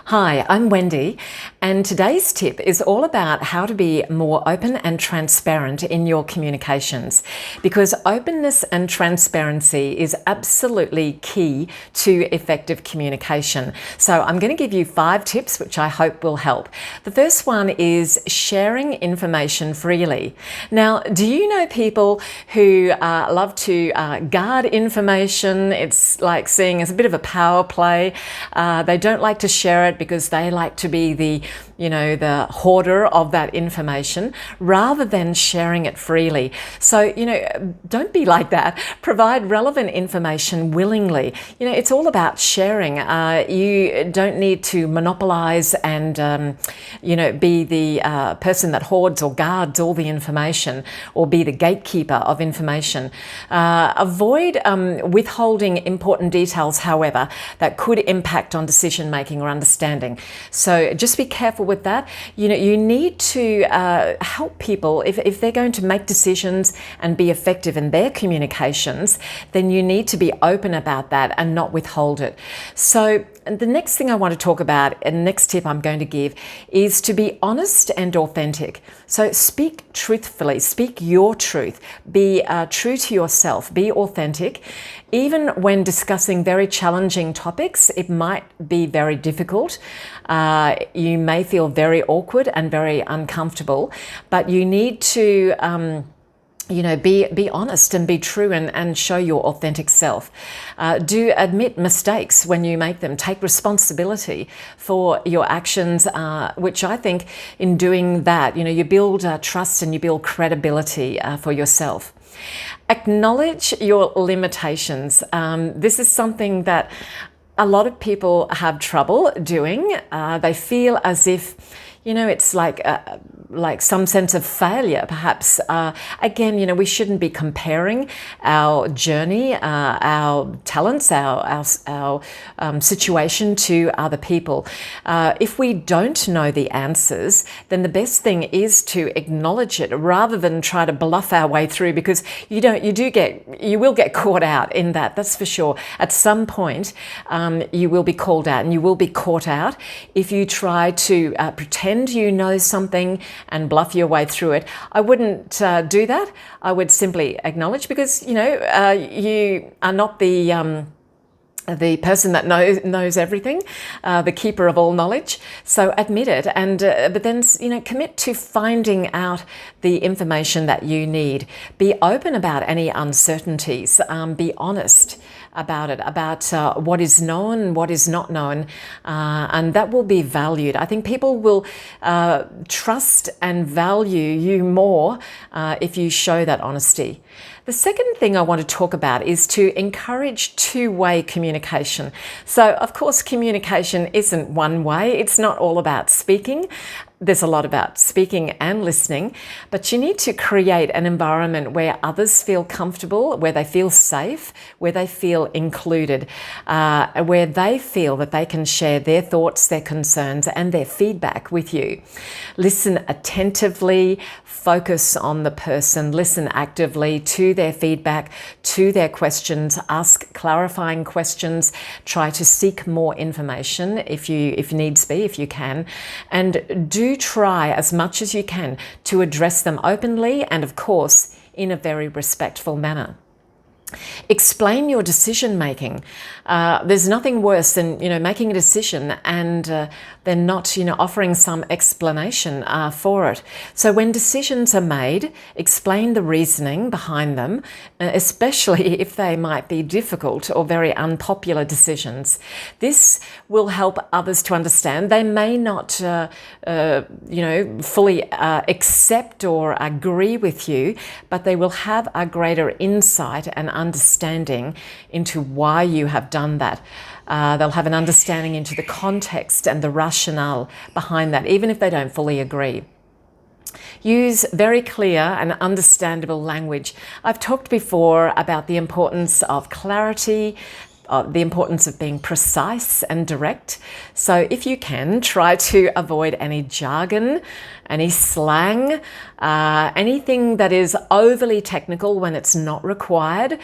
Hi, I'm Wendy, and today's tip is all about how to be more open and transparent in your communications, because openness and transparency is absolutely key to effective communication. So I'm going to give you 5 tips which I hope will help. The first one is sharing information freely. Now, do you know people who love to guard information? It's like seeing as a bit of a power play. They don't like to share it because they like to be the hoarder of that information rather than sharing it freely. So, don't be like that. Provide relevant information willingly. It's all about sharing. You don't need to monopolize and, be the person that hoards or guards all the information or be the gatekeeper of information. Avoid withholding important details, however, that could impact on decision making or understanding. So just be careful with that. You need to help people if they're going to make decisions and be effective in their communications, then you need to be open about that and not withhold it. So the next thing I want to talk about, and the next tip I'm going to give, is to be honest and authentic. So speak truthfully, speak your truth, be true to yourself, be authentic. Even when discussing very challenging topics, it might be very difficult. You may feel very awkward and very uncomfortable, but you need to be honest and be true and show your authentic self. Do admit mistakes when you make them. Take responsibility for your actions, which I think in doing that, you build trust and you build credibility for yourself. Acknowledge your limitations. This is something that a lot of people have trouble doing. They feel as if it's like some sense of failure, perhaps. Again, we shouldn't be comparing our journey, our talents, our situation to other people. If we don't know the answers, then the best thing is to acknowledge it rather than try to bluff our way through, because you will get caught out in that. That's for sure. At some point, you will be called out and you will be caught out if you try to pretend you know something and bluff your way through it. I wouldn't do that. I would simply acknowledge, because you are not the person that knows everything, the keeper of all knowledge. So admit it, and but then commit to finding out the information that you need. Be open about any uncertainties. Be honest about it, about what is known, what is not known, and that will be valued. I think people will trust and value you more if you show that honesty. The second thing I want to talk about is to encourage two-way communication. So, of course, communication isn't one way. It's not all about speaking. There's a lot about speaking and listening, but you need to create an environment where others feel comfortable, where they feel safe, where they feel included, where they feel that they can share their thoughts, their concerns, and their feedback with you. Listen attentively, focus on the person, listen actively to their feedback, to their questions, ask clarifying questions, try to seek more information if needs be, if you can, and do try as much as you can to address them openly and, of course, in a very respectful manner. Explain your decision making. There's nothing worse than making a decision and then not offering some explanation for it. So when decisions are made, explain the reasoning behind them, especially if they might be difficult or very unpopular decisions. This will help others to understand. They may not fully accept or agree with you, but they will have a greater insight and understanding into why you have done that. They'll have an understanding into the context and the rationale behind that, even if they don't fully agree. Use very clear and understandable language. I've talked before about the importance of clarity, the importance of being precise and direct. So if you can, try to avoid any jargon, any slang, anything that is overly technical when it's not required.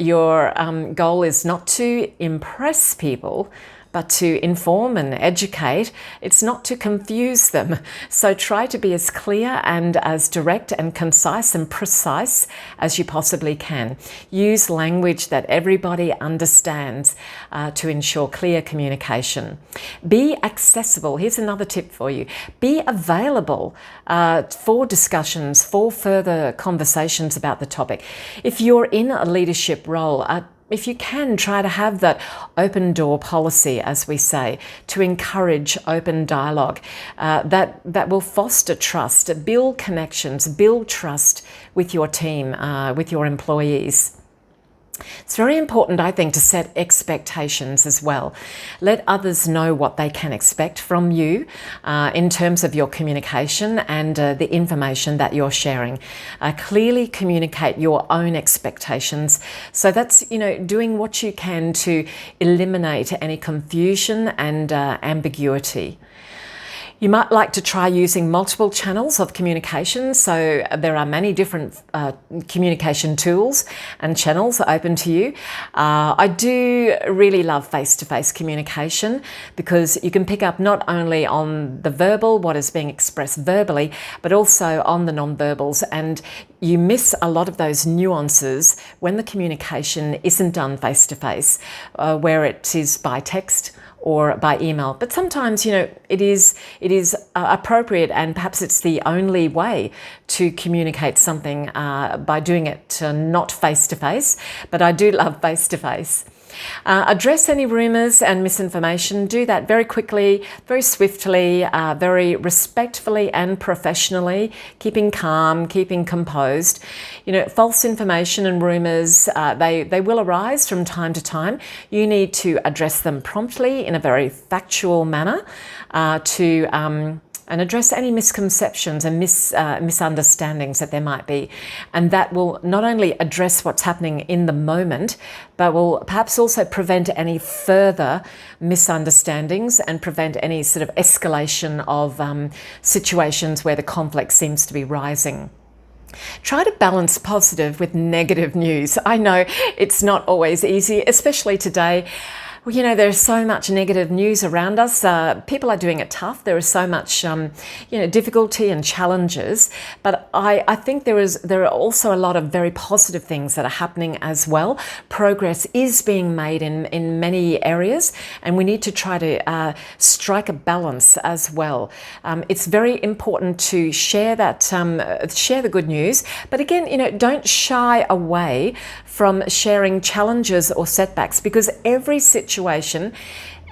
Your goal is not to impress people, but to inform and educate. It's not to confuse them. So try to be as clear and as direct and concise and precise as you possibly can. Use language that everybody understands to ensure clear communication. Be accessible. Here's another tip for you. Be available for discussions, for further conversations about the topic. If you're in a leadership role, if you can, try to have that open door policy, as we say, to encourage open dialogue that will foster trust, build connections, build trust with your team, with your employees. It's very important, I think, to set expectations as well. Let others know what they can expect from you in terms of your communication and the information that you're sharing. Clearly communicate your own expectations. So that's, doing what you can to eliminate any confusion and ambiguity. You might like to try using multiple channels of communication. So there are many different communication tools and channels open to you. I do really love face-to-face communication because you can pick up not only on the verbal, what is being expressed verbally, but also on the non-verbals. And you miss a lot of those nuances when the communication isn't done face-to-face, where it is by text or by email. But sometimes, it is appropriate, and perhaps it's the only way to communicate something by doing it not face-to-face, but I do love face-to-face. Address any rumours and misinformation. Do that very quickly, very swiftly, very respectfully and professionally, keeping calm, keeping composed. False information and rumours, they will arise from time to time. You need to address them promptly in a very factual manner and address any misconceptions and misunderstandings that there might be. And that will not only address what's happening in the moment, but will perhaps also prevent any further misunderstandings and prevent any sort of escalation of situations where the conflict seems to be rising. Try to balance positive with negative news. I know it's not always easy, especially today. There's so much negative news around us. People are doing it tough. There is so much, difficulty and challenges. But I think there are also a lot of very positive things that are happening as well. Progress is being made in many areas, and we need to try to strike a balance as well. It's very important to share the good news. But again, don't shy away from sharing challenges or setbacks, because every situation,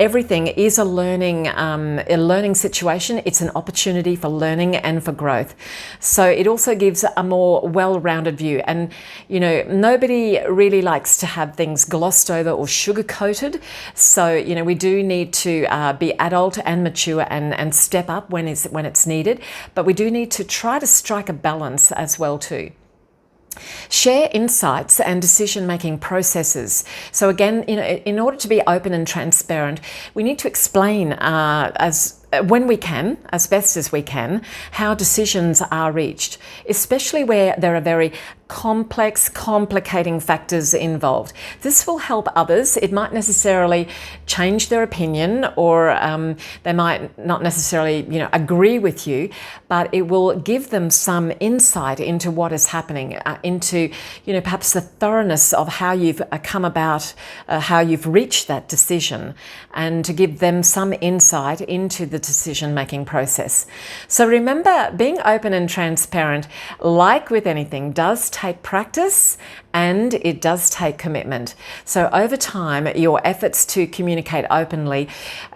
everything is a learning situation. It's an opportunity for learning and for growth. So it also gives a more well-rounded view. And, nobody really likes to have things glossed over or sugar-coated. So, we do need to be adult and mature and step up when it's needed. But we do need to try to strike a balance as well too. Share insights and decision-making processes. So again, in order to be open and transparent, we need to explain when we can, as best as we can, how decisions are reached, especially where there are very complex, complicating factors involved. This will help others. It might necessarily change their opinion, or they might not necessarily, agree with you, but it will give them some insight into what is happening, into, perhaps the thoroughness of how you've come about, how you've reached that decision, and to give them some insight into the decision-making process. So remember, being open and transparent, like with anything, does take practice and it does take commitment. So over time, your efforts to communicate openly,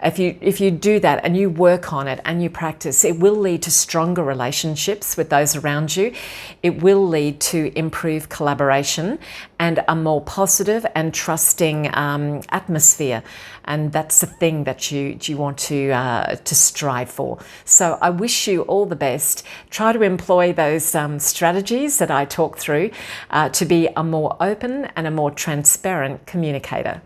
if you do that and you work on it and you practice, it will lead to stronger relationships with those around you. It will lead to improved collaboration and a more positive and trusting atmosphere. And that's the thing that you want to strive for. So I wish you all the best. Try to employ those strategies that I talked through to be a more open and a more transparent communicator.